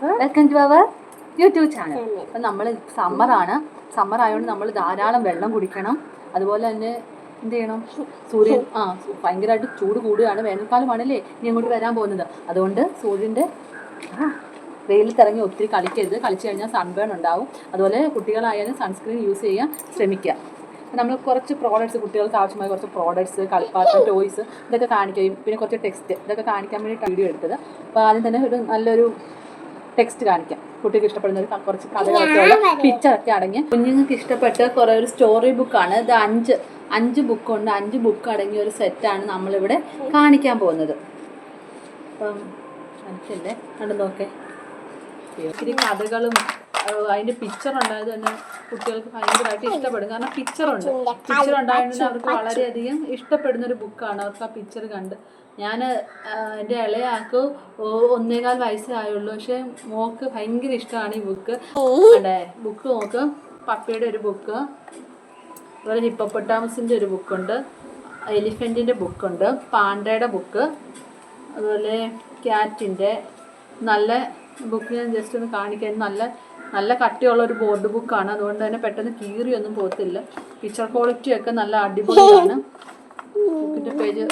Welcome to our YouTube channel. അപ്പം നമ്മൾ സമ്മറാണ്. Summer ആയതുകൊണ്ട് നമ്മൾ ധാരാളം വെള്ളം കുടിക്കണം. അതുപോലെ തന്നെ എന്ത് ചെയ്യണം? സൂര്യൻ ഭയങ്കരമായിട്ട് ചൂട് കൂടുകയാണ്. വേനൽക്കാലമാണല്ലേ ഇനി അങ്ങോട്ട് വരാൻ പോകുന്നത്. അതുകൊണ്ട് സൂര്യൻ്റെ വെയിലത്തിറങ്ങി ഒത്തിരി കളിക്കരുത്. കളിച്ചു കഴിഞ്ഞാൽ സൺബേൺ ഉണ്ടാവും. അതുപോലെ കുട്ടികളായാലും സൺസ്ക്രീൻ യൂസ് ചെയ്യാൻ ശ്രമിക്കുക. നമ്മൾ കുറച്ച് പ്രോഡക്റ്റ്സ്, കുട്ടികൾക്ക് ആവശ്യമായ കുറച്ച് പ്രോഡക്റ്റ്സ്, കളിപ്പാട്ടം, ടോയ്സ് ഇതൊക്കെ കാണിക്കുകയും പിന്നെ കുറച്ച് ടെക്സ്റ്റ് ഇതൊക്കെ കാണിക്കാൻ വേണ്ടിയിട്ട് വീഡിയോ എടുത്തത്. അപ്പോൾ ആദ്യം തന്നെ ഒരു നല്ലൊരു ടെക്സ്റ്റ് കാണിക്കാം. കുട്ടികൾക്ക് ഇഷ്ടപ്പെടുന്ന ഒരു കുറച്ച് കഥകളൊക്കെയുള്ള പിക്ചറൊക്കെ അടങ്ങിയ കുഞ്ഞുങ്ങൾക്ക് ഇഷ്ടപ്പെട്ട കുറേ ഒരു സ്റ്റോറി ബുക്കാണ് ഇത്. അഞ്ച് ബുക്കുണ്ട്. 5 ബുക്ക് അടങ്ങിയ ഒരു സെറ്റാണ് നമ്മളിവിടെ കാണിക്കാൻ പോകുന്നത്. അപ്പം മനസ്സില്ലേ കണ്ടു നോക്കേ. ഒത്തിരി കഥകളും അതിൻ്റെ പിക്ചർ ഉണ്ടായത് തന്നെ കുട്ടികൾക്ക് ഭയങ്കരമായിട്ട് ഇഷ്ടപ്പെടും. കാരണം പിക്ചർ ഉണ്ടായതുകൊണ്ട് അവർക്ക് വളരെയധികം ഇഷ്ടപ്പെടുന്നൊരു ബുക്കാണ്. അവർക്ക് ആ പിക്ചർ കണ്ട് ഞാൻ എൻ്റെ ഇളയ ആൾക്ക് 1.25 വയസ്സേ ആയുള്ളൂ. പക്ഷേ മോൾക്ക് ഭയങ്കര ഇഷ്ടമാണ് ഈ ബുക്ക്. അതെ, ബുക്ക് നോക്ക്. പപ്പിയുടെ ഒരു ബുക്ക്, അതുപോലെ ഹിപ്പോപ്പൊട്ടാമസിൻ്റെ ഒരു ബുക്കുണ്ട്, എലിഫൻറ്റിൻ്റെ ബുക്കുണ്ട്, പാണ്ടയുടെ ബുക്ക്, അതുപോലെ ക്യാറ്റിൻ്റെ നല്ല ബുക്ക്. ഞാൻ ജസ്റ്റ് ഒന്ന് കാണിക്കാൻ. നല്ല കട്ടിയുള്ള ഒരു ബോർഡ് ബുക്കാണ്. അതുകൊണ്ട് തന്നെ പെട്ടെന്ന് കീറിയൊന്നും പോകത്തില്ല. പിക്ചർ ക്വാളിറ്റിയൊക്കെ നല്ല അടിപൊളിയാണ്. ബുക്കിൻ്റെ പേജ്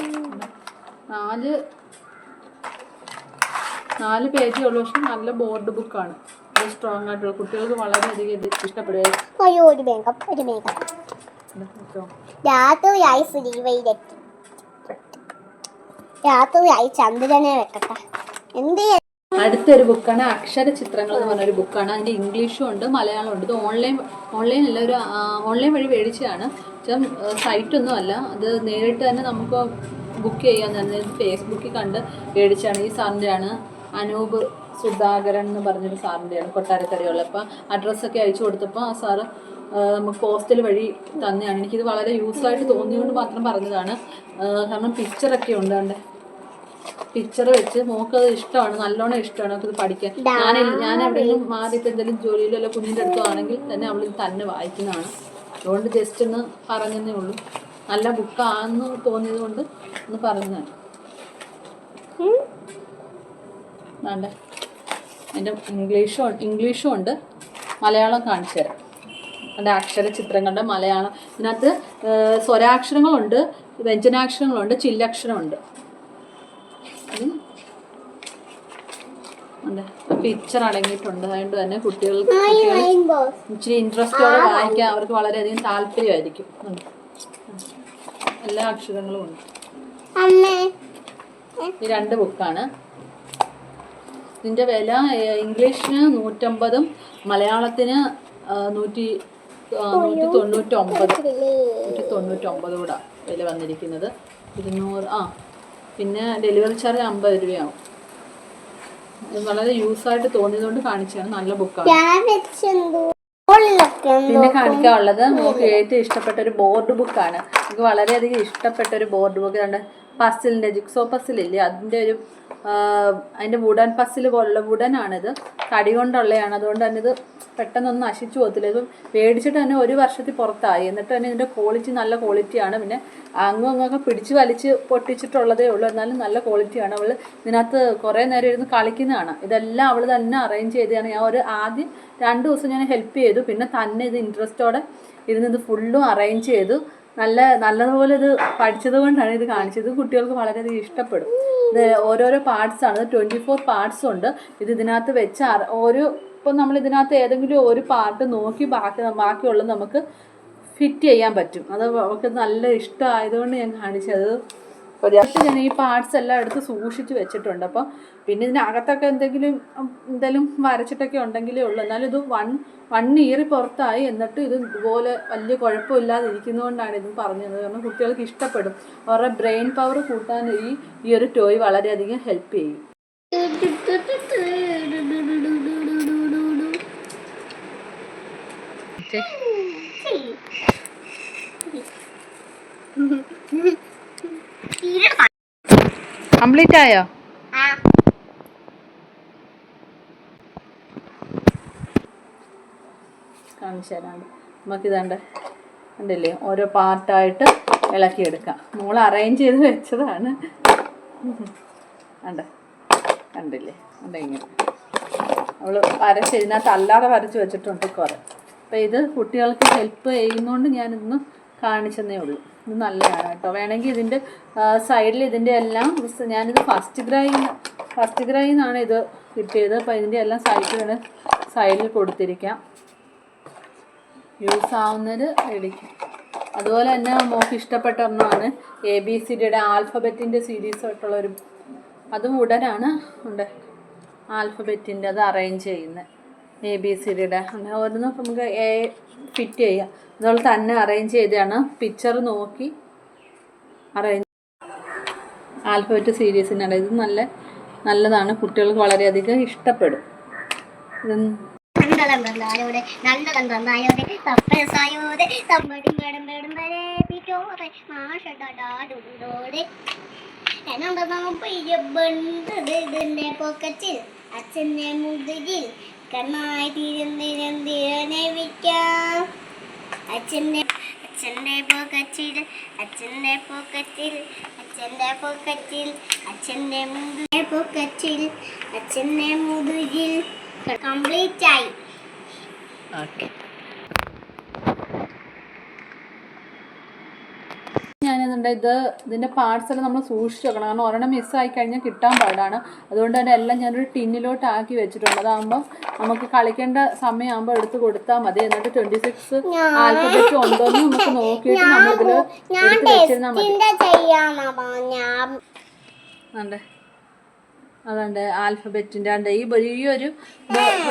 4 പേജേ ഉള്ളൂ. പക്ഷെ നല്ല ബോർഡ് ബുക്കാണ്. സ്ട്രോങ് ആയിട്ടുള്ള കുട്ടികൾക്ക് വളരെയധികം ഇഷ്ടപ്പെടുക. ചന്ദ്രനെ വെക്കട്ടെ. അടുത്തൊരു ബുക്കാണ് അക്ഷര ചിത്രങ്ങൾ എന്ന് പറഞ്ഞൊരു ബുക്കാണ്. അതിൻ്റെ ഇംഗ്ലീഷും ഉണ്ട്, മലയാളം ഉണ്ട്. ഇത് ഓൺലൈൻ അല്ല, ഒരു ഓൺലൈൻ വഴി മേടിച്ചതാണ്. സൈറ്റൊന്നും അല്ല, അത് നേരിട്ട് തന്നെ നമുക്ക് ബുക്ക് ചെയ്യാൻ തന്നെ. ഫേസ്ബുക്കിൽ കണ്ട് മേടിച്ചാണ്. ഈ സാറിൻ്റെയാണ്, അനൂപ് സുധാകരൻ എന്ന് പറഞ്ഞൊരു സാറിൻ്റെയാണ്, കൊട്ടാരക്കരയുള്ള. അപ്പോൾ അഡ്രസ്സൊക്കെ അയച്ചു കൊടുത്തപ്പോൾ ആ സാറ് നമുക്ക് പോസ്റ്റൽ വഴി തന്നെയാണ്. എനിക്കിത് വളരെ യൂസായിട്ട് തോന്നിയതുകൊണ്ട് മാത്രം പറഞ്ഞതാണ്. കാരണം പിക്ചറൊക്കെ ഉണ്ട്. അതിൻ്റെ പിക്ചർ വെച്ച് മോക്കത് ഇഷ്ടമാണ്, നല്ലോണം ഇഷ്ടമാണ് അവർക്ക് പഠിക്കാൻ. ഞാൻ എവിടെയെങ്കിലും മാറിയിട്ട് എന്തെങ്കിലും ജോലിയിലോ കുഞ്ഞിൻ്റെ അടുത്തോ ആണെങ്കിൽ തന്നെ അവളിത് തന്നെ വായിക്കുന്നതാണ്. അതുകൊണ്ട് ജസ്റ്റ് ഒന്ന് പറഞ്ഞതേ ഉള്ളൂ. നല്ല ബുക്കാണെന്ന് തോന്നിയത് കൊണ്ട് ഒന്ന് പറഞ്ഞതാണ്. വേണ്ടേ, അതിൻ്റെ ഇംഗ്ലീഷും ഉണ്ട്, മലയാളം കാണിച്ചു തരാം. അതിൻ്റെ അക്ഷര ചിത്രങ്ങളുടെ മലയാളം. ഇതിനകത്ത് സ്വരാക്ഷരങ്ങളുണ്ട്, വ്യഞ്ജനാക്ഷരങ്ങളുണ്ട്, ചില്ലക്ഷരമുണ്ട്. പിക്ചർ അടങ്ങിയിട്ടുണ്ട്. അതുകൊണ്ട് തന്നെ കുട്ടികൾ ഇച്ചിരി ഇൻട്രസ്റ്റോടെ വായിക്കാൻ അവർക്ക് വളരെയധികം താല്പര്യമായിരിക്കും. എല്ലാ അക്ഷരങ്ങളും ഉണ്ട്. ഈ 2 ബുക്കാണ്. ഇതിൻ്റെ വില ഇംഗ്ലീഷിന് 150, മലയാളത്തിന് 199 കൂടെ വില വന്നിരിക്കുന്നത്. 200. പിന്നെ ഡെലിവറി ചാർജ് 50 രൂപയാവും. വളരെ യൂസായിട്ട് തോന്നിയതുകൊണ്ട് കാണിച്ചാണ്. നല്ല ബുക്കാണ്. പിന്നെ കാണിക്കാനുള്ളത് നമുക്ക് ഏറ്റവും ഇഷ്ടപ്പെട്ട ഒരു ബോർഡ് ബുക്കാണ്. എനിക്ക് വളരെയധികം ഇഷ്ടപ്പെട്ട ഒരു ബോർഡ് ബുക്ക്. കണ്ട് പസിലിൻ്റെ ജിക്സോ പസിലില്ലേ, അതിൻ്റെ വുഡൻ പസിൽ പോലുള്ള വുഡനാണിത്. തടി കൊണ്ടുള്ളതാണ്. അതുകൊണ്ട് തന്നെ ഇത് പെട്ടെന്നൊന്നും നശിച്ചു പോകത്തില്ല. ഇത് മേടിച്ചിട്ട് തന്നെ 1 വർഷത്തിൽ പുറത്തായി. എന്നിട്ട് തന്നെ ഇതിൻ്റെ ക്വാളിറ്റി നല്ല ക്വാളിറ്റിയാണ്. പിന്നെ അങ്ങൊക്കെ പിടിച്ച് വലിച്ച് പൊട്ടിച്ചിട്ടുള്ളതേ ഉള്ളൂ. എന്നാലും നല്ല ക്വാളിറ്റിയാണ്. അവൾ ഇതിനകത്ത് കുറേ നേരം ഇരുന്ന് കളിക്കുന്നതാണ്. ഇതെല്ലാം അവൾ തന്നെ അറേഞ്ച് ചെയ്തതാണ്. ഞാൻ ആദ്യം 2 ദിവസം ഞാൻ ഹെൽപ്പ് ചെയ്തു. പിന്നെ തന്നെ ഇത് ഇൻട്രസ്റ്റോടെ ഇരുന്ന് ഇത് ഫുള്ളും അറേഞ്ച് ചെയ്തു. നല്ലതുപോലെ ഇത് പഠിച്ചത് കൊണ്ടാണ് ഇത് കാണിച്ചത്. കുട്ടികൾക്ക് വളരെയധികം ഇഷ്ടപ്പെടും. ഇത് ഓരോരോ പാർട്സാണ്. 24 പാർട്സ് ഉണ്ട്. ഇതിനകത്ത് വെച്ച് ഇപ്പം നമ്മൾ ഇതിനകത്ത് ഏതെങ്കിലും ഒരു പാർട്ട് നോക്കി ബാക്കിയുള്ളത് നമുക്ക് ഫിറ്റ് ചെയ്യാൻ പറ്റും. അത് അവർക്ക് നല്ല ഇഷ്ടമായതുകൊണ്ട് ഞാൻ കാണിച്ചത്. ഞാൻ ഈ പാർട്സ് എല്ലാം എടുത്ത് സൂക്ഷിച്ച് വെച്ചിട്ടുണ്ട്. അപ്പം പിന്നെ ഇതിനകത്തൊക്കെ എന്തെങ്കിലും വരച്ചിട്ടൊക്കെ ഉണ്ടെങ്കിലേ ഉള്ളൂ. എന്നാലും ഇത് 1 ഇയർ പുറത്തായി. എന്നിട്ട് ഇത് ഇതുപോലെ വലിയ കുഴപ്പമില്ലാതെ ഇരിക്കുന്നതുകൊണ്ടാണ് ഇതും പറഞ്ഞത്. കാരണം കുട്ടികൾക്ക് ഇഷ്ടപ്പെടും. അവരുടെ ബ്രെയിൻ പവർ കൂട്ടാൻ ഈ ഒരു ടോയ് വളരെയധികം ഹെൽപ്പ് ചെയ്യും. കംപ്ലീറ്റ് ആയോ? കാണിച്ചു തരാണ്ട് നമുക്കിതാണ്ട് കണ്ടില്ലേ, ഓരോ പാർട്ടായിട്ട് ഇളക്കിയെടുക്കാം. മോൾ അറേഞ്ച് ചെയ്ത് വെച്ചതാണ്. കണ്ടില്ലേ, ഇങ്ങനെ അവൾ വരച്ച് ഇതിനകത്ത് അല്ലാതെ വരച്ച് വെച്ചിട്ടുണ്ട് കുറേ. അപ്പോൾ ഇത് കുട്ടികൾക്ക് ഹെൽപ്പ് ചെയ്യുന്നതുകൊണ്ട് ഞാനിന്ന് കാണിച്ചെന്നേ ഉള്ളൂ. ഇത് നല്ലതാണ് കേട്ടോ. വേണമെങ്കിൽ ഇതിൻ്റെ സൈഡിൽ ഇതിൻ്റെ എല്ലാം ഞാനിത് ഫസ്റ്റ് ഗ്രൈയിൽ നിന്നാണ് ഇത് കിട്ടിയത്. അപ്പോൾ ഇതിൻ്റെ എല്ലാം സൈഡിൽ കൊടുത്തിരിക്കാം, യൂസ് ആവുന്നത് മേടിക്കും. അതുപോലെ തന്നെ മോൾക്ക് ഇഷ്ടപ്പെട്ട ഒന്നാണ് ABCDയുടെ ആൽഫബറ്റിൻ്റെ സീരീസ് ആയിട്ടുള്ളൊരു, അതും ഉടനാണ് ഉണ്ട് ആൽഫബറ്റിൻ്റെ അത് അറേഞ്ച് ചെയ്യുന്നത്. ABCDയുടെ അങ്ങനെ ഓരോന്ന് നമുക്ക് ഫിറ്റ് ചെയ്യാം. അതുപോലെ തന്നെ അറേഞ്ച് ചെയ്താണ്, പിക്ചർ നോക്കി അറേഞ്ച് ആൽഫബറ്റ് സീരീസിനാണ്. ഇത് നല്ലതാണ്, കുട്ടികൾക്ക് വളരെയധികം ഇഷ്ടപ്പെടും. അച്ഛൻ്റെ മുതിരിൽ കണ്ണായി തിരന്തിരന്തിരനെ വിൽക്കാം. അച്ഛൻ്റെ പോക്കറ്റിൽ അച്ഛൻ്റെ പോക്കറ്റിൽ അച്ഛൻ്റെ പോക്കറ്റിൽ അച്ഛൻ്റെ പോക്കറ്റിൽ അച്ഛൻ്റെ മുതിരിൽ കംപ്ലീറ്റ് ആയി. ഓക്കെ, ഞാനെന്നുണ്ട് ഇതിൻ്റെ പാർട്സ് എല്ലാം നമ്മൾ സൂക്ഷിച്ച് വെക്കണം. കാരണം ഒരെണ്ണം മിസ്സായി കഴിഞ്ഞാൽ കിട്ടാൻ പാടാണ്. അതുകൊണ്ട് തന്നെ എല്ലാം ഞാനൊരു ടിന്നിലോട്ട് ആക്കി വെച്ചിട്ടുണ്ട്. അതാകുമ്പം നമുക്ക് കളിക്കേണ്ട സമയമാകുമ്പോൾ എടുത്ത് കൊടുത്താൽ മതി. എന്നിട്ട് 26 ആൽഫബറ്റ് ഉണ്ടോയെന്ന് നമുക്ക് നോക്കിയിട്ട് നമ്മളിതിൽ എടുത്ത് വെച്ചിരുന്നാൽ മതി. അതുണ്ട് ആൽഫബറ്റിൻ്റെ ഈ ഒരു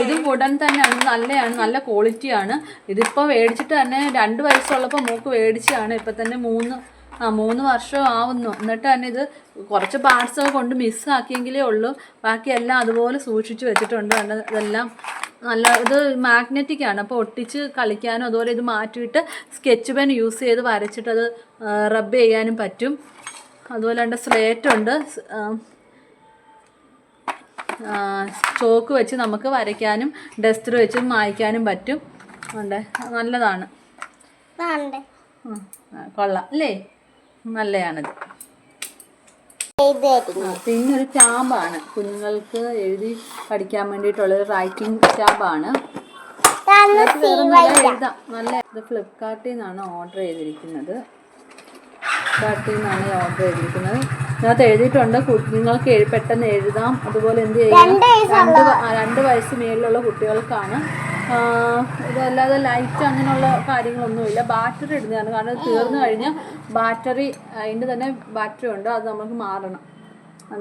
ഇത് ഉടൻ തന്നെയാണ്, നല്ലതാണ്, നല്ല ക്വാളിറ്റിയാണ്. ഇതിപ്പോൾ മേടിച്ചിട്ട് തന്നെ 2 വയസ്സുള്ളപ്പോൾ മൂക്ക് മേടിച്ചാണ്. ഇപ്പം തന്നെ 3 വർഷം ആവുന്നു. എന്നിട്ട് തന്നെ ഇത് കുറച്ച് പാർട്സ് കൊണ്ട് മിസ്സാക്കിയെങ്കിലേ ഉള്ളൂ. ബാക്കിയെല്ലാം അതുപോലെ സൂക്ഷിച്ച് വെച്ചിട്ടുണ്ട്. ഇതെല്ലാം ഇത് മാഗ്നറ്റിക് ആണ്. അപ്പോൾ ഒട്ടിച്ച് കളിക്കാനും അതുപോലെ ഇത് മാറ്റിയിട്ട് സ്കെച്ച് പെൻ യൂസ് ചെയ്ത് വരച്ചിട്ട് അത് റബ്ബ് ചെയ്യാനും പറ്റും. അതുപോലെ തന്നെ സ്ലേറ്റ് ഉണ്ട്, ചോക്ക് വെച്ച് നമുക്ക് വരയ്ക്കാനും ഡസ്റ്റർ വെച്ച് മായ്ക്കാനും പറ്റും. ഉണ്ട്, നല്ലതാണ്, കൊള്ളാം അല്ലേ, നല്ലതാണിത്. പിന്നെ ഒരു ടാബാണ്, കുഞ്ഞുങ്ങൾക്ക് എഴുതി പഠിക്കാൻ വേണ്ടിയിട്ടുള്ളൊരു റൈറ്റിംഗ് ടാബാണ്. എഴുതാം, നല്ല. ഇത് ഫ്ലിപ്കാർട്ടിൽ നിന്നാണ് ഓർഡർ ചെയ്തിരിക്കുന്നത്. ഇതിനകത്ത് എഴുതിയിട്ടുണ്ട് കുഞ്ഞുങ്ങൾക്ക് പെട്ടെന്ന് എഴുതാം. അതുപോലെ എന്ത് ചെയ്യാം, 2 വയസ്സ് മേലിലുള്ള കുട്ടികൾക്കാണ്. ഇതല്ലാതെ ലൈറ്റ് അങ്ങനെയുള്ള കാര്യങ്ങളൊന്നുമില്ല. ബാറ്ററി ഇടുന്നതാണ്, കാരണം തീർന്നു കഴിഞ്ഞാൽ ബാറ്ററി അതിൻ്റെ തന്നെ ബാറ്ററി ഉണ്ട്, അത് നമുക്ക് മാറണം.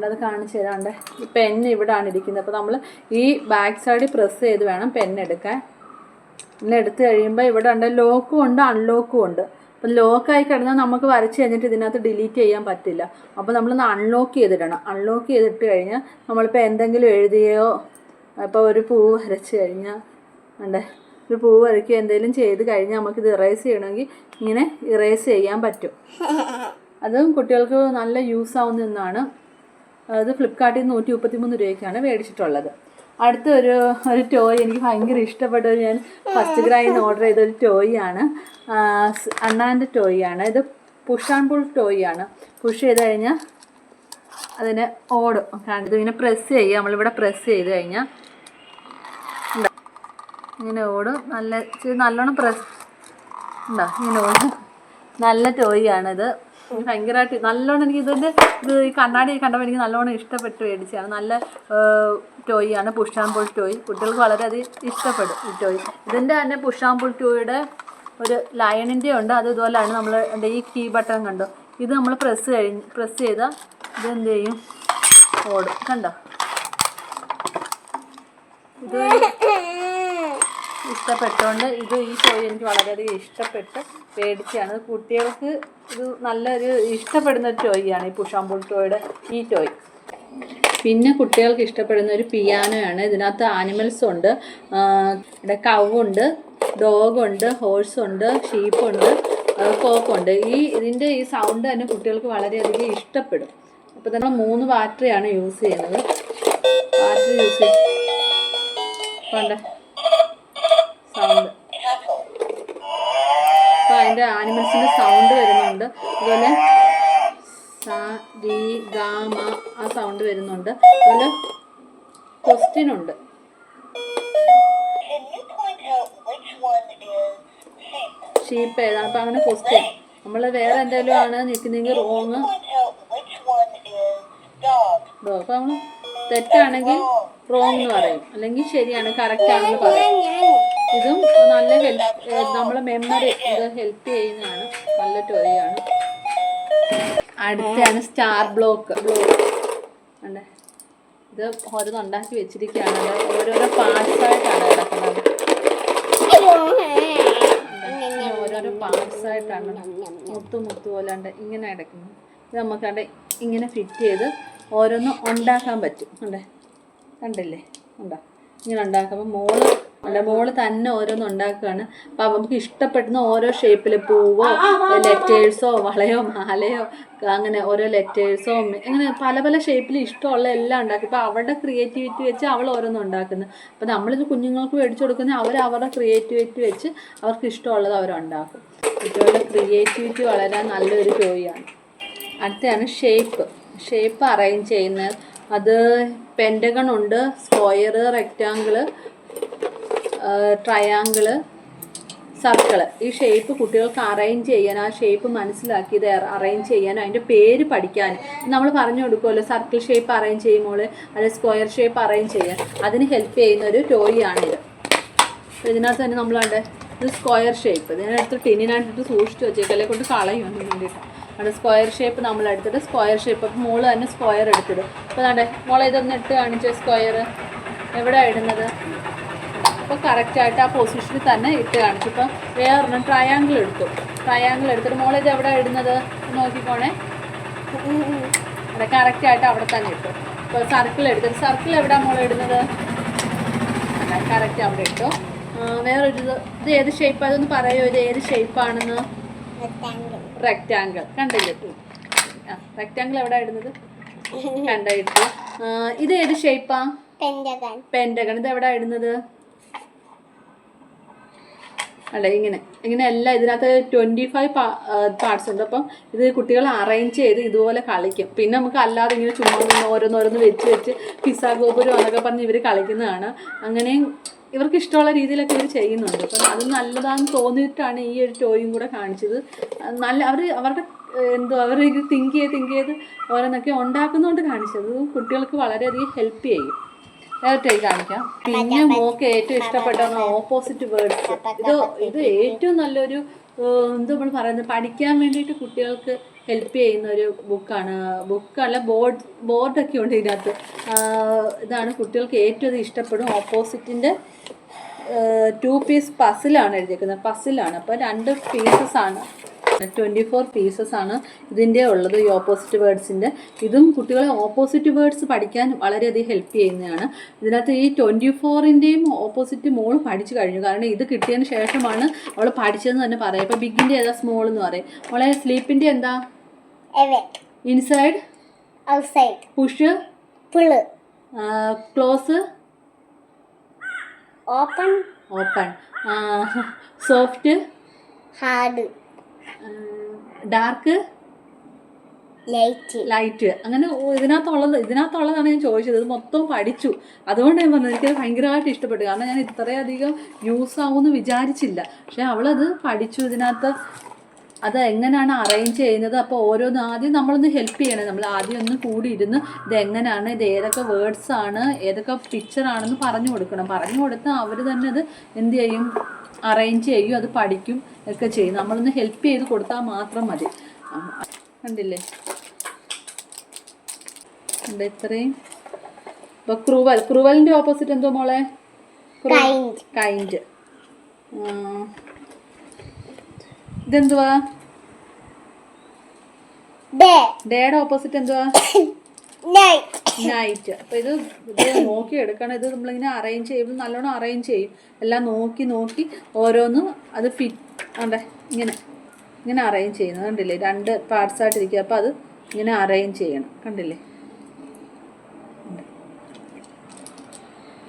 അത് കാണിച്ചു തരാണ്ട്. ഈ പെന്ന് ഇവിടെയാണ് ഇരിക്കുന്നത്. അപ്പോൾ നമ്മൾ ഈ ബാക്ക് സൈഡിൽ പ്രസ് ചെയ്ത് വേണം പെന്നെടുക്കാൻ. പിന്നെ എടുത്തു കഴിയുമ്പോൾ ഇവിടെ ഉണ്ട് ലോക്കും ഉണ്ട് അൺലോക്കും ഉണ്ട്. അപ്പം ലോക്കായി കിടന്നാൽ നമുക്ക് വരച്ച് കഴിഞ്ഞിട്ട് ഇതിനകത്ത് ഡിലീറ്റ് ചെയ്യാൻ പറ്റില്ല. അപ്പോൾ നമ്മളൊന്ന് അൺലോക്ക് ചെയ്തിടണം. അൺലോക്ക് ചെയ്തിട്ട് കഴിഞ്ഞാൽ നമ്മളിപ്പോൾ എന്തെങ്കിലും എഴുതിയോ, ഇപ്പോൾ ഒരു പൂവ് വരച്ച് കഴിഞ്ഞാൽ ഒരു പൂവ് വരയ്ക്കുക എന്തെങ്കിലും ചെയ്ത് കഴിഞ്ഞാൽ നമുക്കിത് ഇറേസ് ചെയ്യണമെങ്കിൽ ഇങ്ങനെ ഇറേസ് ചെയ്യാൻ പറ്റും. അതും കുട്ടികൾക്ക് നല്ല യൂസ് ആവുന്ന ഒന്നാണ്. അത് ഫ്ലിപ്കാർട്ടിൽ 133 രൂപയ്ക്കാണ് മേടിച്ചിട്ടുള്ളത്. അടുത്ത ഒരു ടോയ് എനിക്ക് ഭയങ്കര ഇഷ്ടപ്പെട്ടത്, ഞാൻ ഫസ്റ്റ് ഗ്രൈയിൽ നിന്ന് ഓർഡർ ചെയ്തൊരു ടോയാണ്, അണ്ണാൻ്റെ ടോയാണ്. ഇത് പുഷ് ആൻഡ് പുൾ ടോയാണ്. പുഷ് ചെയ്ത് കഴിഞ്ഞാൽ അതിന് ഓടും. ഇതിങ്ങനെ പ്രസ് ചെയ്യുക, നമ്മളിവിടെ പ്രസ് ചെയ്ത് കഴിഞ്ഞാൽ ഇങ്ങനെ ഓടും. നല്ലോണം പ്രസ് ഇങ്ങനെ ഓടും. നല്ല ടോയാണിത്. ഭയങ്കരമായിട്ട് നല്ലോണം ഇത് ഈ കണ്ണാടി കണ്ടപ്പോൾ എനിക്ക് നല്ലോണം ഇഷ്ടപ്പെട്ട് മേടിച്ചതാണ്. നല്ല ടോയാണ്, പുഷ് ആൻഡ് പുൾ ടോയ്. കുട്ടികൾക്ക് വളരെയധികം ഇഷ്ടപ്പെടും ഈ ടോയ്. ഇതിൻ്റെ തന്നെ പുഷ് ആൻഡ് പുൾ ടോയുടെ ഒരു ലയണിൻ്റെ ഉണ്ട്. അത് ഇതുപോലെയാണ്. നമ്മൾ ഈ കീ ബട്ടൺ കണ്ടോ, ഇത് നമ്മൾ പ്രസ് ചെയ്താൽ ഇതെന്ത് ചെയ്യും, ഓടും. കണ്ടോ, ഇത് ഇഷ്ടപ്പെട്ടുകൊണ്ട് ഈ ടോയ് എനിക്ക് വളരെയധികം ഇഷ്ടപ്പെട്ട് മേടിച്ചാണ്. കുട്ടികൾക്ക് ഇത് നല്ലൊരു ഇഷ്ടപ്പെടുന്ന ഒരു ടോയാണ് ഈ പുഷ് ആൻഡ് പുൾ ടോയുടെ ഈ ടോയ്. പിന്നെ കുട്ടികൾക്ക് ഇഷ്ടപ്പെടുന്ന ഒരു പിയാനോയാണ്. ഇതിനകത്ത് ആനിമൽസ് ഉണ്ട്, ഇവിടെ കവുണ്ട്, ഡോഗുണ്ട്, ഹോഴ്സുണ്ട്, ഷീപ്പുണ്ട്, കോക്കുണ്ട്. ഇതിൻ്റെ ഈ സൗണ്ട് തന്നെ കുട്ടികൾക്ക് വളരെയധികം ഇഷ്ടപ്പെടും. അപ്പോൾ നമ്മൾ 3 ബാറ്ററിയാണ് യൂസ് ചെയ്യുന്നത്. ബാറ്ററി യൂസ് ചെയ്യണ്ട സൗണ്ട്. അപ്പോൾ അതിൻ്റെ ആനിമൽസിൻ്റെ സൗണ്ട് വരുന്നുണ്ട്. അതുപോലെ സ രി ഗ മ ആ സൗണ്ട് വരുന്നുണ്ട്. അതുപോലെ ക്വസ്റ്റ്യൻ ഉണ്ട്. ഷീപ്പ് ഏതാണ്? അപ്പം അങ്ങനെ ക്വസ്റ്റ്യൻ നമ്മൾ വേറെ എന്തെങ്കിലും ആണ് നിൽക്കുന്നെങ്കിൽ റോങ്. ഡോഗ്. അപ്പം നമ്മൾ തെറ്റാണെങ്കിൽ റോങ് എന്ന് പറയും, അല്ലെങ്കിൽ ശരിയാണ് കറക്റ്റ് ആണെന്ന് പറയും. ഇതും നല്ല ഹെൽപ്പ്, നമ്മളെ മെമ്മറി ഇത് ഹെൽപ്പ് ചെയ്യുന്നതാണ്. നല്ല ടോയാണ്. അടുത്താണ് സ്റ്റാർ ബ്ലോക്ക്. അല്ലേ, ഇത് ഓരോന്ന് ഉണ്ടാക്കി വെച്ചിരിക്കുകയാണ്. ഓരോരോ പാർട്സായിട്ടാണ് കിടക്കുന്നത്. ഓരോരോ പാർട്സായിട്ടാണ് മുത്ത് പോലാണ്ട് ഇങ്ങനെ കിടക്കുന്നത്. ഇത് നമുക്കണ്ട് ഇങ്ങനെ ഫിറ്റ് ചെയ്ത് ഓരോന്ന് ഉണ്ടാക്കാൻ പറ്റും. കണ്ടില്ലേ? ഇങ്ങനെ ഉണ്ടാക്കുമ്പോൾ മോള് തന്നെ ഓരോന്ന് ഉണ്ടാക്കുകയാണ്. അപ്പം നമുക്ക് ഇഷ്ടപ്പെടുന്ന ഓരോ ഷേപ്പിൽ പൂവോ ലെറ്റേഴ്സോ വളയോ മാലയോ അങ്ങനെ ഓരോ ലെറ്റേഴ്സോ അങ്ങനെ പല പല ഷേപ്പിൽ ഇഷ്ടമുള്ള എല്ലാം ഉണ്ടാക്കും. ഇപ്പം അവരുടെ ക്രിയേറ്റിവിറ്റി വെച്ച് അവൾ ഓരോന്നും ഉണ്ടാക്കുന്നത്. അപ്പം നമ്മളിത് കുഞ്ഞുങ്ങൾക്ക് മേടിച്ചു കൊടുക്കുന്നത് അവരുടെ ക്രിയേറ്റിവിറ്റി വെച്ച് അവർക്ക് ഇഷ്ടമുള്ളത് അവരുണ്ടാക്കും. കുട്ടികളുടെ ക്രിയേറ്റിവിറ്റി വളരാൻ നല്ലൊരു ടോയാണ്. അടുത്തതാണ് ഷേപ്പ് അറേഞ്ച് ചെയ്യുന്നത്. അത് പെൻറ്റഗൺ ഉണ്ട്, സ്ക്വയർ, റെക്റ്റാങ്കിള്, ട്രയാങ്കിള്, സർക്കിള്. ഈ ഷേപ്പ് കുട്ടികൾക്ക് അറേഞ്ച് ചെയ്യാൻ, ആ ഷേപ്പ് മനസ്സിലാക്കി ഇത് അറേഞ്ച് ചെയ്യാനും അതിൻ്റെ പേര് പഠിക്കാനും നമ്മൾ പറഞ്ഞു കൊടുക്കുമല്ലോ. സർക്കിൾ ഷേപ്പ് അറേഞ്ച് ചെയ്യുമ്പോൾ അല്ലെങ്കിൽ സ്ക്വയർ ഷേപ്പ് അറേഞ്ച് ചെയ്യാൻ അതിന് ഹെൽപ്പ് ചെയ്യുന്ന ഒരു ടോയാണിത്. അപ്പോൾ ഇതിനകത്ത് തന്നെ നമ്മൾ കണ്ടേ, ഇത് സ്ക്വയർ ഷേപ്പ്. ഇതിനടുത്ത് ടിന്നിനകത്തിട്ട് സൂക്ഷിച്ച് വെച്ചേക്കല്ലേ കൊണ്ട് കളയും അതിന് വേണ്ടിയിട്ട്. അവിടെ സ്ക്വയർ ഷേപ്പ് നമ്മൾ എടുത്തിട്ട് സ്ക്വയർ ഷേപ്പ്. അപ്പം മോള് തന്നെ സ്ക്വയർ എടുത്തിട്ട്. അപ്പോൾ കണ്ടേ മോളെ ഇതൊന്ന് ഇട്ട് കാണിച്ച സ്ക്വയർ എവിടെയാണ് ഇടുന്നത്? അപ്പോൾ കറക്റ്റായിട്ട് ആ പൊസിഷനിൽ തന്നെ ഇട്ട് കാണിച്ചു. ഇപ്പം വേറൊരെണ്ണം ട്രയാങ്കിൾ എടുത്തിട്ട് മോളെ ഇത് എവിടെ ഇടുന്നത് നോക്കിക്കോണേ. അവിടെ കറക്റ്റായിട്ട് അവിടെ തന്നെ ഇട്ടു. ഇപ്പോൾ സർക്കിൾ എടുത്തിട്ട് സർക്കിൾ എവിടെയാണ് മോളെ ഇടുന്നത്? കറക്റ്റ് അവിടെ ഇട്ടു. വേറൊരു ഇത് ഏത് ഷേപ്പ്? അതൊന്ന് പറയുമോ, ഇത് ഏത് ഷേപ്പാണെന്ന്? റെക്റ്റാങ്കിൾ. കണ്ടില്ലേ? റെക്റ്റാങ്കിൾ എവിടെ ഇടുന്നത്? കണ്ടിട്ട്. ഇത് ഏത് ഷേപ്പാ? പെൻറ്റഗൺ. ഇത് എവിടെ ഇടുന്നത്? അല്ലേ, ഇങ്ങനെ എല്ലാം ഇതിനകത്ത് 25 പാർട്സ് ഉണ്ട്. അപ്പം ഇത് കുട്ടികൾ അറേഞ്ച് ചെയ്ത് ഇതുപോലെ കളിക്കും. പിന്നെ നമുക്ക് അല്ലാതെ ഇങ്ങനെ ചുമ്മാ ഓരോന്നോരോന്ന് വെച്ച് പിസ്സ ഗോപുരം എന്നൊക്കെ പറഞ്ഞ് ഇവർ കളിക്കുന്നതാണ്. അങ്ങനെയും ഇവർക്ക് ഇഷ്ടമുള്ള രീതിയിലൊക്കെ ഇവർ ചെയ്യുന്നുണ്ട്. അപ്പം അത് നല്ലതാണെന്ന് തോന്നിയിട്ടാണ് ഈ ഒരു ടോയും കൂടെ കാണിച്ചത്. നല്ല അവരുടെ അവർ തിങ്ക് ചെയ്ത് ഓരോന്നൊക്കെ ഉണ്ടാക്കുന്നതുകൊണ്ട് കാണിച്ചത് കുട്ടികൾക്ക് വളരെയധികം ഹെൽപ്പ് ചെയ്യും. വേറെ കാണിക്കാം. പിന്നെ മോക്ക് ഏറ്റവും ഇഷ്ടപ്പെട്ട ഓപ്പോസിറ്റ് വേർഡ്സ്. ഇത് ഏറ്റവും നല്ലൊരു നമ്മൾ പറയുന്നത് പഠിക്കാൻ വേണ്ടിയിട്ട് കുട്ടികൾക്ക് ഹെൽപ്പ് ചെയ്യുന്ന ഒരു ബുക്കല്ല ബോർഡൊക്കെ ഉണ്ട് ഇതിനകത്ത്. ഇതാണ് കുട്ടികൾക്ക് ഏറ്റവും ഇഷ്ടപ്പെടും. ഓപ്പോസിറ്റിൻ്റെ 2 പീസ് പസിലാണ് എഴുതിയിരിക്കുന്നത്. പസിലാണ്. അപ്പോൾ 2 പീസസാണ്. 24 പീസസാണ് ഇതിൻ്റെ ഉള്ളത്, ഈ ഓപ്പോസിറ്റ് വേർഡ്സിൻ്റെ. ഇതും കുട്ടികളെ ഓപ്പോസിറ്റ് വേർഡ്സ് പഠിക്കാൻ വളരെയധികം ഹെൽപ്പ് ചെയ്യുന്നതാണ്. ഇതിനകത്ത് ഈ 24ൻ്റെയും ഓപ്പോസിറ്റ് മോൾ പഠിച്ചു കഴിഞ്ഞു. കാരണം ഇത് കിട്ടിയതിന് ശേഷമാണ് അവൾ പഠിച്ചതെന്ന് തന്നെ പറയാം. ഇപ്പോൾ ബിഗിൻ്റെ ഏതാ സ്മോൾ എന്ന് പറയും. അവളെ സ്ലീപ്പിൻ്റെ എന്താ? Inside, outside, push, pull, close, open, soft, hard, dark, light. അങ്ങനെ ഇതിനകത്തുള്ളതാണ് ഞാൻ ചോദിച്ചത്. ഇത് മൊത്തം പഠിച്ചു. അതുകൊണ്ട് ഞാൻ പറഞ്ഞത് എനിക്കത് ഭയങ്കരമായിട്ട് ഇഷ്ടപ്പെട്ടു. കാരണം ഞാൻ ഇത്രയധികം യൂസ് ആവുമെന്ന് വിചാരിച്ചില്ല. പക്ഷേ അവളത് പഠിച്ചു. ഇതിനകത്ത് അത് എങ്ങനെയാണ് അറേഞ്ച് ചെയ്യുന്നത്. അപ്പോൾ ഓരോന്ന് ആദ്യം നമ്മളൊന്ന് ഹെൽപ്പ് ചെയ്യണം. നമ്മൾ ആദ്യം ഒന്ന് കൂടി ഇരുന്ന് ഇതെങ്ങനെയാണ്, ഇത് ഏതൊക്കെ വേർഡ്സാണ്, ഏതൊക്കെ പിക്ചറാണെന്ന് പറഞ്ഞു കൊടുക്കണം. പറഞ്ഞു കൊടുത്താൽ അവർ തന്നെ അത് എന്ത് ചെയ്യും, അറേഞ്ച് ചെയ്യും, അത് പഠിക്കും ഒക്കെ ചെയ്യും. നമ്മളൊന്ന് ഹെൽപ്പ് ചെയ്ത് കൊടുത്താൽ മാത്രം മതി. കണ്ടില്ലേ? ഇത്രയും. ഇപ്പോൾ ക്രൂവലിൻ്റെ ഓപ്പോസിറ്റ് എന്തോ മോളെ? കൈൻഡ്. ഇതെന്തുവാ? ഡേയുടെ ഓപ്പോസിറ്റ് എന്തുവാ? നൈറ്റ്. അപ്പോൾ ഇത് നോക്കി എടുക്കണം. ഇത് നമ്മളിങ്ങനെ അറേഞ്ച് ചെയ്യുമ്പോൾ നല്ലോണം അറേഞ്ച് ചെയ്യും. എല്ലാം നോക്കി ഓരോന്നും അത് ഫിറ്റ് ഇങ്ങനെ അറേഞ്ച് ചെയ്യുന്നത് കണ്ടില്ലേ? 2 പാർട്സായിട്ടിരിക്കുക. അപ്പോൾ അത് ഇങ്ങനെ അറേഞ്ച് ചെയ്യണം. കണ്ടില്ലേ?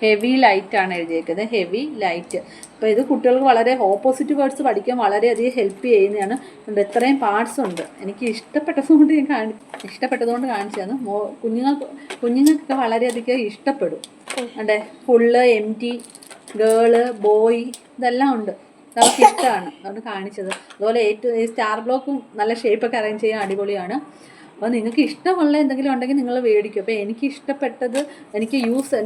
ഹെവി ലൈറ്റാണ് എഴുതിയേക്കുന്നത്. Heavy light. അപ്പോൾ ഇത് കുട്ടികൾക്ക് വളരെ ഓപ്പോസിറ്റ് വേർഡ്സ് പഠിക്കാൻ വളരെയധികം ഹെൽപ്പ് ചെയ്യുന്നതാണ്. ഇത്രയും പാർട്സ് ഉണ്ട്. എനിക്ക് ഇഷ്ടപ്പെട്ടതുകൊണ്ട് കാണിച്ചതാണ്. കുഞ്ഞുങ്ങൾക്കൊക്കെ വളരെയധികം ഇഷ്ടപ്പെടും. ഫുള്ള്, എംറ്റി, ഗേള്, ബോയ്, ഇതെല്ലാം ഉണ്ട്. അവർക്ക് ഇഷ്ടമാണ്, അതുകൊണ്ട് കാണിച്ചത്. അതുപോലെ ഏറ്റവും ഈ സ്റ്റാർ ബ്ലോക്കും നല്ല ഷേപ്പൊക്കെ അറേഞ്ച് ചെയ്യാൻ അടിപൊളിയാണ്. അപ്പോൾ നിങ്ങൾക്ക് ഇഷ്ടമുള്ള എന്തെങ്കിലും ഉണ്ടെങ്കിൽ നിങ്ങൾ മേടിക്കും. അപ്പോൾ എനിക്ക് ഇഷ്ടപ്പെട്ടത്, എനിക്ക്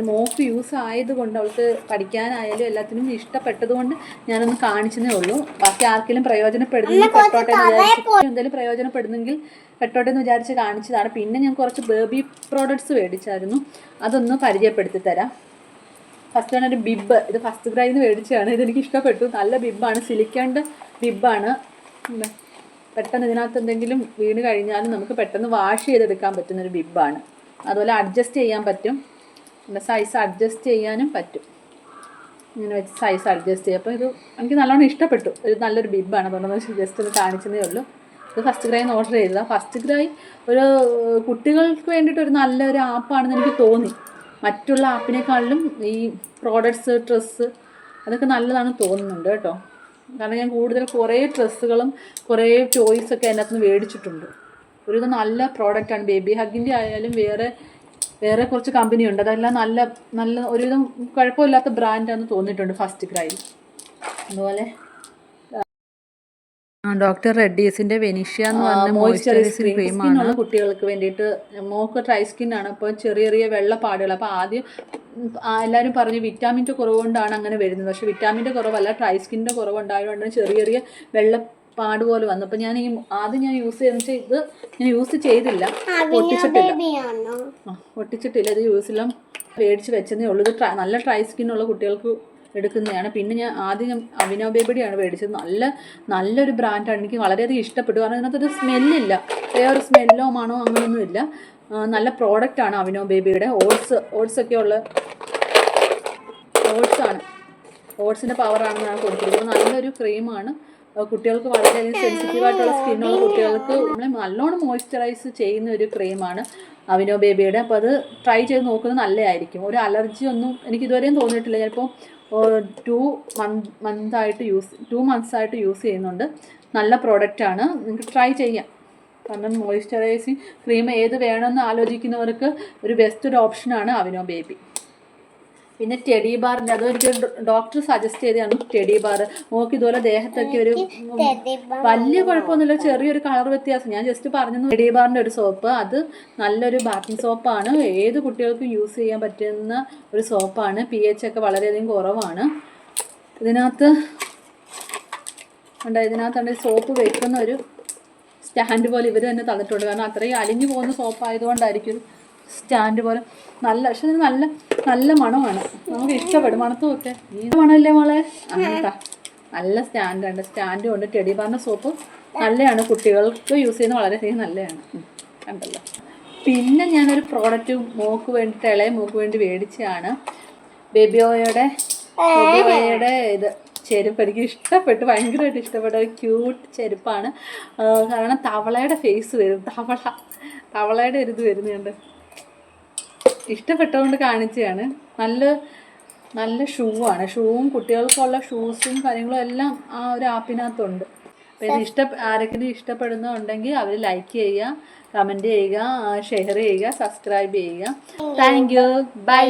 മോക്ക് യൂസ് ആയതുകൊണ്ട്, അവൾക്ക് പഠിക്കാനായാലും എല്ലാത്തിനും ഇഷ്ടപ്പെട്ടതുകൊണ്ട് ഞാനൊന്ന് കാണിച്ചതേ ഉള്ളൂ. ബാക്കി ആർക്കെങ്കിലും പ്രയോജനപ്പെടുന്നെങ്കിൽ പെട്ടോട്ടെ എന്ന് വിചാരിച്ചു, എന്തെങ്കിലും പ്രയോജനപ്പെടുന്നെങ്കിൽ പെട്ടോട്ടെ എന്ന് വിചാരിച്ച് കാണിച്ചതാണ്. പിന്നെ ഞാൻ കുറച്ച് ബേബി പ്രോഡക്ട്സ് മേടിച്ചായിരുന്നു, അതൊന്ന് പരിചയപ്പെടുത്തി തരാം. ഫസ്റ്റ് ആണ് ഒരു ബിബ്. ഇത് ഫസ്റ്റ് ക്രൈയിൽ നിന്ന് മേടിച്ചതാണ്. ഇതെനിക്ക് ഇഷ്ടപ്പെട്ടു. നല്ല ബിബാണ്, സിലിക്കോണിൻ്റെ ബിബാണ്. പെട്ടെന്ന് ഇതിനകത്ത് എന്തെങ്കിലും വീണ് കഴിഞ്ഞാലും നമുക്ക് പെട്ടെന്ന് വാഷ് ചെയ്തെടുക്കാൻ പറ്റുന്നൊരു ബിബാണ്. അതുപോലെ അഡ്ജസ്റ്റ് ചെയ്യാൻ പറ്റും, സൈസ് അഡ്ജസ്റ്റ് ചെയ്യാനും പറ്റും. ഇങ്ങനെ വെച്ച് സൈസ് അഡ്ജസ്റ്റ് ചെയ്യും. അപ്പോൾ ഇത് എനിക്ക് നല്ലോണം ഇഷ്ടപ്പെട്ടു. ഒരു നല്ലൊരു ബിബാണ്, അതുകൊണ്ടെന്ന് ജസ്റ്റ് ഒന്ന് കാണിച്ചതേ ഉള്ളൂ. ഇത് ഫസ്റ്റ് ക്രൈയിൽ നിന്ന് ഓർഡർ ചെയ്തതാണ്. ഫസ്റ്റ് ക്രൈ ഒരു കുട്ടികൾക്ക് വേണ്ടിയിട്ടൊരു നല്ലൊരു ആപ്പാണെന്ന് എനിക്ക് തോന്നി. മറ്റുള്ള ആപ്പിനേക്കാളിലും ഈ പ്രോഡക്ട്സ്, ഡ്രസ്സ് അതൊക്കെ നല്ലതാണെന്ന് തോന്നുന്നുണ്ട് കേട്ടോ. കാരണം ഞാൻ കൂടുതൽ കുറേ ഡ്രസ്സുകളും കുറേ ടോയ്സൊക്കെ അതിനകത്ത് നിന്ന് മേടിച്ചിട്ടുണ്ട്. ഒരുവിധം നല്ല പ്രോഡക്റ്റാണ്. ബേബി ഹഗ്ഗിൻ്റെ ആയാലും വേറെ കുറച്ച് കമ്പനിയുണ്ട്, അതെല്ലാം നല്ല ഒരുവിധം കുഴപ്പമില്ലാത്ത ബ്രാൻഡാണെന്ന് തോന്നിയിട്ടുണ്ട് ഫസ്റ്റ് ക്രൈയിൽ. അതുപോലെ ഡോക്ടർ റെഡ്ഡീസിൻ്റെ വെനീഷ്യ എന്ന് പറഞ്ഞ മോയ്സ്ചറൈസിങ് ക്രീമാണ് കുട്ടികൾക്ക് വേണ്ടിയിട്ട്. മോക്ക് ഡ്രൈ സ്കിന്നാണ്, അപ്പോൾ ചെറിയ വെള്ളപ്പാടുകൾ. അപ്പോൾ ആദ്യം എല്ലാവരും പറഞ്ഞു വിറ്റാമിൻ്റെ കുറവുകൊണ്ടാണ് അങ്ങനെ വരുന്നത്. പക്ഷേ വിറ്റാമിൻ്റെ കുറവല്ല, ഡ്രൈ സ്കിന്നിൻ്റെ കുറവുണ്ടായതുകൊണ്ടാണ് ചെറിയ വെള്ളപ്പാട് പോലെ വന്നു. അപ്പോൾ ആദ്യം ഞാൻ യൂസ് ചെയ്തെന്ന് വെച്ചാൽ ഇത് ഞാൻ യൂസ് ചെയ്തില്ല, ഒട്ടിച്ചിട്ടില്ല. ഇത് യൂസെല്ലാം മേടിച്ച് വെച്ചതേ ഉള്ളൂ. ഇത് നല്ല ഡ്രൈ സ്കിന്നുള്ള കുട്ടികൾക്ക് എടുക്കുന്നതാണ്. പിന്നെ ഞാൻ ആദ്യം അവിനോ ബേബിയുടെയാണ് മേടിച്ചത്. നല്ലൊരു ബ്രാൻഡാണ്, എനിക്ക് വളരെയധികം ഇഷ്ടപ്പെട്ടു. കാരണം ഇതിനകത്തൊരു സ്മെല്ലില്ല, വേറെ സ്മെല്ലോ മണോ അങ്ങനെയൊന്നുമില്ല. നല്ല പ്രോഡക്റ്റാണ് അവിനോ ബേബിയുടെ. ഓട്സൊക്കെ ഉള്ള ഓട്സാണ്, ഓട്സിൻ്റെ പവറാണ് ഞാൻ കൊടുത്തിരിക്കുന്നത്. നല്ലൊരു ക്രീമാണ്. കുട്ടികൾക്ക് വളരെയധികം സെൻസിറ്റീവായിട്ടുള്ള സ്കിന്നുള്ള കുട്ടികൾക്ക് നമ്മളെ നല്ലോണം മോയ്സ്ചറൈസ് ചെയ്യുന്ന ഒരു ക്രീമാണ് അവിനോ ബേബിയുടെ. അപ്പോൾ അത് ട്രൈ ചെയ്ത് നോക്കുന്നത് നല്ലതായിരിക്കും. ഒരു അലർജി ഒന്നും എനിക്ക് ഇതുവരെയും തോന്നിയിട്ടില്ല. ചിലപ്പോൾ 2 മന്ത്സായിട്ട് യൂസ് ചെയ്യുന്നുണ്ട്. നല്ല പ്രോഡക്റ്റാണ്, നിങ്ങൾക്ക് ട്രൈ ചെയ്യാം. കാരണം മോയ്സ്ചറൈസിങ് ക്രീം ഏത് വേണമെന്ന് ആലോചിക്കുന്നവർക്ക് ഒരു ബെസ്റ്റ് ഓപ്ഷനാണ് അവിനോ ബേബി. പിന്നെ ടെഡി ബാറിൻ്റെ, അതും എനിക്ക് ഡോക്ടർ സജസ്റ്റ് ചെയ്തതാണ്. ടെഡി ബാർ നോക്കി ഇതുപോലെ ദേഹത്തൊക്കെ ഒരു വലിയ കുഴപ്പമൊന്നുമില്ല, ചെറിയൊരു കളർ വ്യത്യാസം. ഞാൻ ജസ്റ്റ് പറഞ്ഞു. ടെഡി ബാറിൻ്റെ ഒരു സോപ്പ്, അത് നല്ലൊരു ബാത്തിങ് സോപ്പാണ്. ഏത് കുട്ടികൾക്കും യൂസ് ചെയ്യാൻ പറ്റുന്ന ഒരു സോപ്പാണ്. pH ഒക്കെ വളരെയധികം കുറവാണ്. ഇതിനകത്ത് സോപ്പ് വെക്കുന്ന ഒരു സ്റ്റാൻഡ് പോലെ ഇവർ തന്നെ തന്നിട്ടുണ്ട്. കാരണം അത്രയും അലിഞ്ഞു പോകുന്ന സോപ്പായതുകൊണ്ടായിരിക്കും സ്റ്റാൻഡ് പോലെ. പക്ഷെ ഇത് നല്ല മണമാണ്, നമുക്ക് ഇഷ്ടപ്പെടും. മണത്തുമൊക്കെ ഈ മണമല്ലേ മോളെ? അങ്ങനത്തെ നല്ല സ്റ്റാൻഡും ഉണ്ട്. ടെഡി ബാറിൻ്റെ സോപ്പ് നല്ലതാണ്, കുട്ടികൾക്ക് യൂസ് ചെയ്യുന്നത് വളരെയധികം നല്ലതാണ്. കണ്ടല്ലോ. പിന്നെ ഞാനൊരു പ്രോഡക്റ്റ് മോക്ക് വേണ്ടിയിട്ട്, ഇളയ മോക്ക് വേണ്ടി മേടിച്ചതാണ്. ബേബിയോയുടെ ഇത് ചെരുപ്പ്. എനിക്ക് ഇഷ്ടപ്പെട്ടു, ഭയങ്കരമായിട്ട് ഇഷ്ടപ്പെട്ട ഒരു ക്യൂട്ട് ചെരുപ്പാണ്. കാരണം തവളയുടെ ഫേസ് വരും, തവളയുടെ ഒരു ഇത് വരുന്നുണ്ട്. ഇഷ്ടപ്പെട്ടതുകൊണ്ട് കാണിച്ചതാണ്. നല്ല ഷൂ ആണ്. ഷൂവും കുട്ടികൾക്കുള്ള ഷൂസും കാര്യങ്ങളും എല്ലാം ആ ഒരു ആപ്പിനകത്തുണ്ട്. അപ്പോൾ ഇത് ആരെങ്കിലും ഇഷ്ടപ്പെടുന്നുണ്ടെങ്കിൽ അവർ ലൈക്ക് ചെയ്യുക, കമൻറ്റ് ചെയ്യുക, ഷെയർ ചെയ്യുക, സബ്സ്ക്രൈബ് ചെയ്യുക. Thank you. ബൈ.